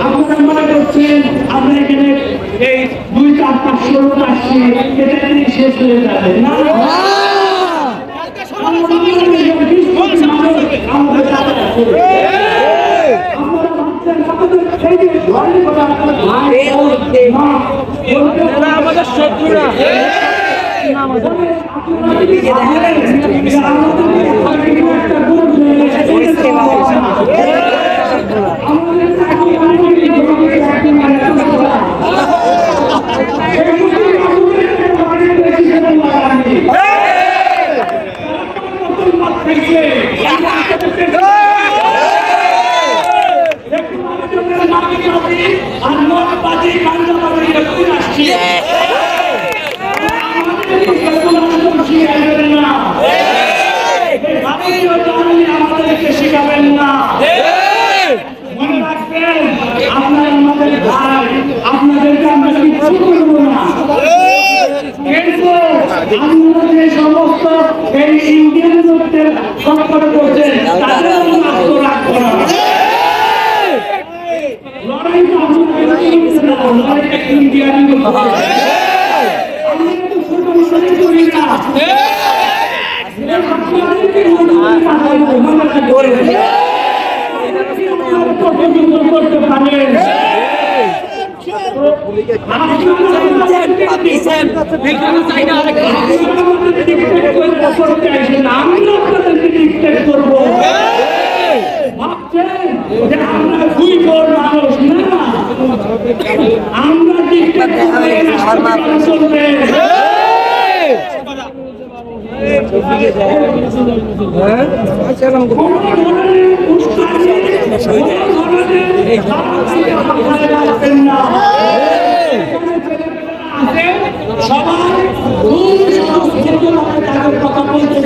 আপনারা মনে করছেন আমরা এখানে এই 2-4-5 লোক আসছি এটা শেষ হয়ে যাবে না, আমাদের শত্রুরা শিখাবেন না। মনে রাখবেন আপনার আমাদের ভাই, আপনাদেরকে আমরা কিছু করবো না, কিন্তু আপনারা যে সমস্ত এই ইন্ডিয়ান লোকদের সরকার করছেন তাদের আমরা আত্ম রাখবো না। লড়াই তো আপনাদের ইন্ডিয়ান লোক আমরা তো ছোট মনে করি না, করতে পারেন। আমরা দুই বড় মানুষ না, আমরা চলবে সবাই কথা বলতে